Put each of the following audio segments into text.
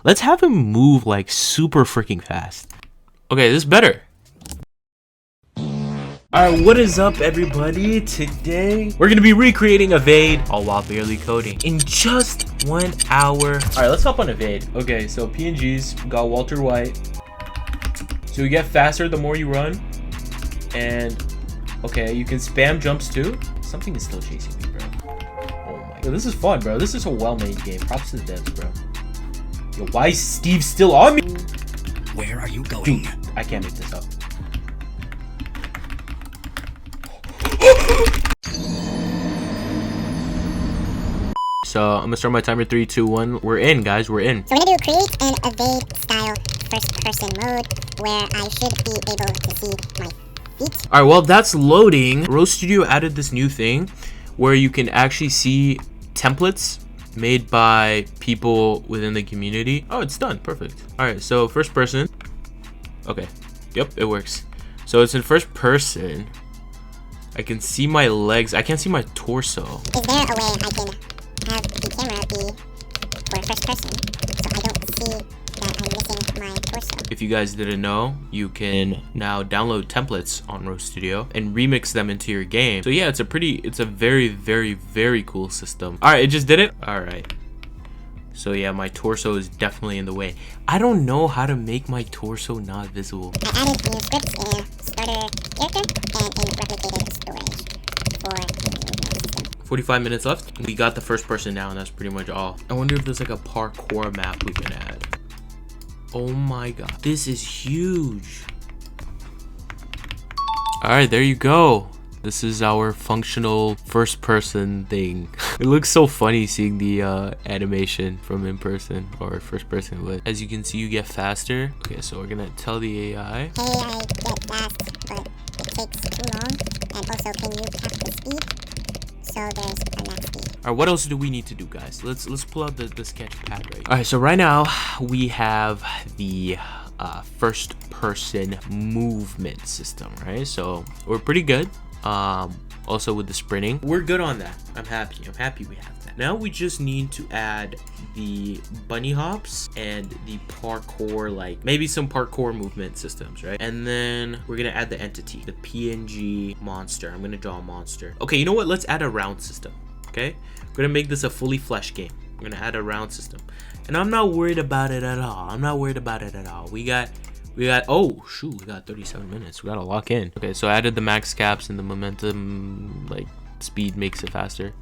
Let's have him move like super freaking fast. Okay, this is better. Alright, what is up everybody? Today we're gonna be recreating Evade all while barely coding in just 1 hour. Alright, let's hop on Evade. Okay, so PNGs, we got Walter White. So you get faster the more you run. And okay, you can spam jumps too. Something is still chasing me, bro. Oh my god, this is fun, bro. This is a well-made game. Props to the devs, bro. Yo, why is Steve still on me? Where are you going? Dude, I can't make this up. So I'm gonna start my timer. 3, 2, 1. We're in, guys. We're in. So we're gonna do create an evade style first person mode where I should be able to see my feet. All right, well, that's loading. Rose Studio added this new thing where you can actually see templates made by people within the community. Oh, it's done. Perfect. All right, so first person. Okay. Yep, it works. So it's in first person. I can see my legs. I can't see my torso. Is there a way I can have the camera be for first person so I don't see that I'm missing my torso? If you guys didn't know, you can now download templates on Rose Studio and remix them into your game. So yeah, it's a very, very, very cool system. All right, it just did it. All right. So yeah, my torso is definitely in the way. I don't know how to make my torso not visible. I added new scripts in starter character and in replicated storage for the movement system. 45 minutes left. We got the first person now, and that's pretty much all. I wonder if there's like a parkour map we can add. Oh my god, this is huge. All right, there you go. This is our functional first person thing. It looks so funny seeing the animation from in person or first person, but as you can see, you get faster. Okay, so we're gonna tell the AI. Hey, I get fast, but it takes too long. And also, can you cap the speed? So there's a max speed. All right, what else do we need to do, guys? Let's pull out the sketch pad right. All right, so right now we have the first person movement system, right? So we're pretty good. Also with the sprinting, we're good on that. I'm happy we have that. Now we just need to add the bunny hops and the parkour, like maybe some parkour movement systems, right? And then we're gonna add the entity, the PNG monster. I'm gonna draw a monster. Okay, you know what? Let's add a round system. Okay, we're gonna make this a fully fleshed game. We're gonna add a round system, and I'm not worried about it at all. We got oh shoot, we got 37 minutes. We gotta lock in. Okay, so I added the max caps and the momentum, like speed makes it faster.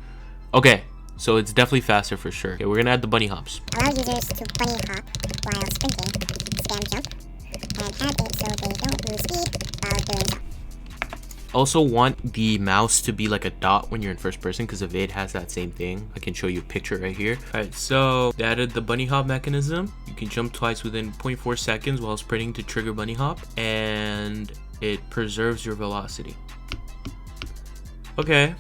Okay, so it's definitely faster for sure. Okay, we're gonna add the bunny hops. Allow users to bunny hop while sprinting, spam jump, and add it so they don't lose speed while doing so. Also want the mouse to be like a dot when you're in first person because Evade has that same thing. I can show you a picture right here. All right, so they added the bunny hop mechanism. You can jump twice within 0.4 seconds while sprinting to trigger bunny hop, and it preserves your velocity. Okay,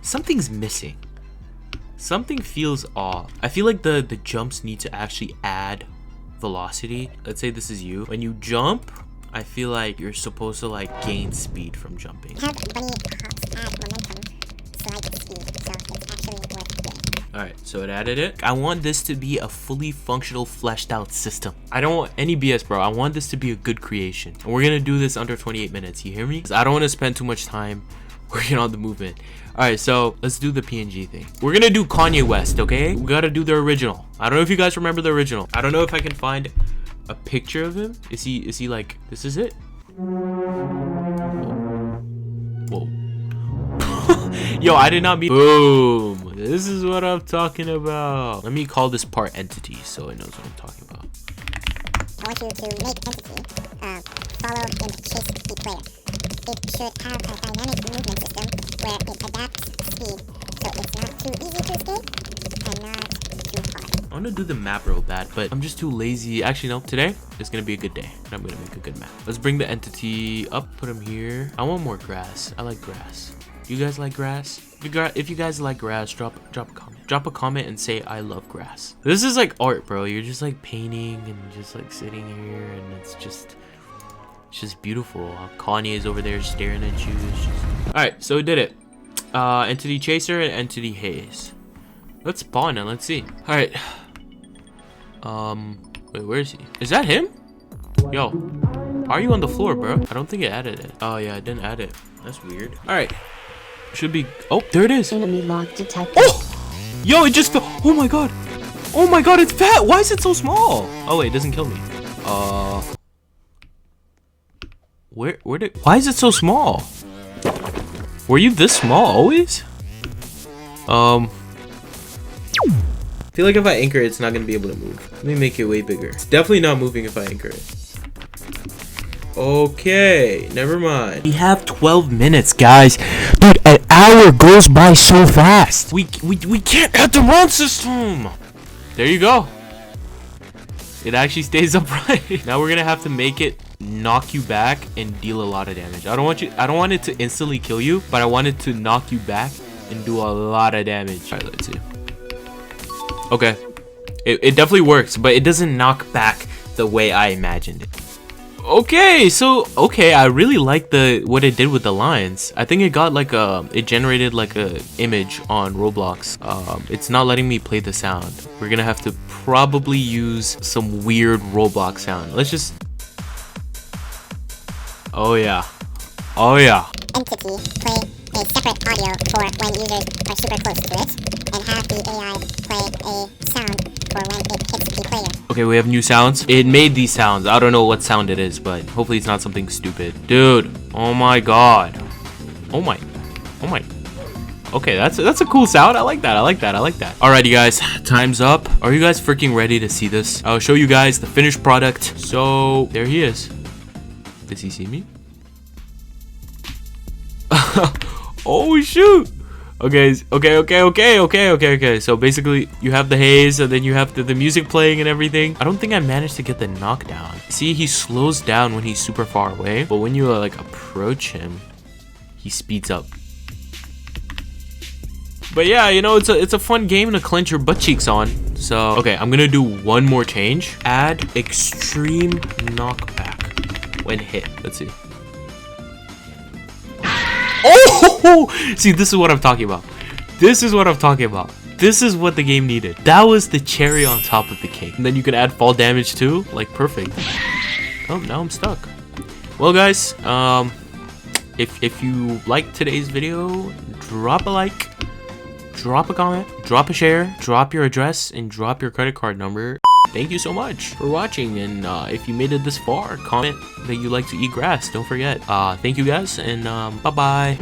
something's missing. Something feels off. I feel like the jumps need to actually add velocity. Let's say this is you. When you jump, I feel like you're supposed to like gain speed from jumping. Have bunny hops add momentum, slight speed, so it's actually worth doing. Alright, so it added it. I want this to be a fully functional, fleshed out system. I don't want any BS, bro. I want this to be a good creation. And we're gonna do this under 28 minutes, you hear me? 'Cause I don't want to spend too much time working on the movement. Alright, so let's do the PNG thing. We're gonna do Kanye West, okay? We gotta do the original. I don't know if you guys remember the original. I don't know if I can find a picture of him. Is he like, this is it? Whoa. Yo, I did not mean. Boom. This is what I'm talking about. Let me call this part entity so it knows what I'm talking about. I want you to make entity follow and chase the player. It should have a dynamic movement system where it adapts speed so it's not too easy to escape and not too hard. I want to do the map real bad, but I'm just too lazy. Actually, no, today is going to be a good day, and I'm going to make a good map. Let's bring the entity up, put him here. I want more grass. I like grass. Do you guys like grass? If you guys like grass, drop a comment. Drop a comment and say, I love grass. This is like art, bro. You're just like painting and just like sitting here, and it's just beautiful. Kanye is over there staring at you. All right, so we did it. Entity Chaser and Entity Haze. Let's spawn and let's see. All right. Wait, where is he? Is that him? Yo, why are you on the floor, bro? I don't think it added it. Oh yeah, I didn't add it. That's weird. All right, should be. Oh, there it is. Enemy lock detected. Oh, yo, it just fell. Oh my god. Oh my god, it's fat. Why is it so small? Oh wait, it doesn't kill me. Why is it so small? Were you this small always? I feel like if I anchor it, it's not gonna be able to move. Let me make it way bigger. It's definitely not moving if I anchor it. Okay, never mind. We have 12 minutes, guys. Dude, an hour goes by so fast. We can't add the round system. There you go. It actually stays upright. Now we're gonna have to make it knock you back and deal a lot of damage. I don't want it to instantly kill you, but I want it to knock you back and do a lot of damage. All right, let's see. Okay, it definitely works, but it doesn't knock back the way I imagined it. Okay, I really like what it did with the lines. I think it got like it generated like a image on Roblox. It's not letting me play the sound. We're gonna have to probably use some weird Roblox sound. Let's just. Oh yeah. Entity play a separate audio for when users are super close to it, and have the AI play a sound for when it hits the player. Okay, we have new sounds. It made these sounds. I don't know what sound it is, but hopefully it's not something stupid. Dude, oh my god. Oh my. Okay, that's a cool sound. I like that. Alrighty guys, time's up. Are you guys freaking ready to see this? I'll show you guys the finished product. So there he is. Does he see me? Oh shoot. Okay. So basically you have the haze and then you have the music playing and everything. I don't think I managed to get the knockdown. See, he slows down when he's super far away, but when you like approach him, he speeds up. But yeah, you know, it's a fun game to clench your butt cheeks on. So okay, I'm gonna do one more change. Add extreme knockback when hit. Let's see. Oh, see, this is what I'm talking about. This is what the game needed. That was the cherry on top of the cake. And then you can add fall damage too. Like, perfect. Oh, now I'm stuck. Well, guys, if you liked today's video, drop a like, drop a comment, drop a share, drop your address, and drop your credit card number. Thank you so much for watching, and if you made it this far, comment that you like to eat grass. Don't forget. Thank you guys, and bye-bye.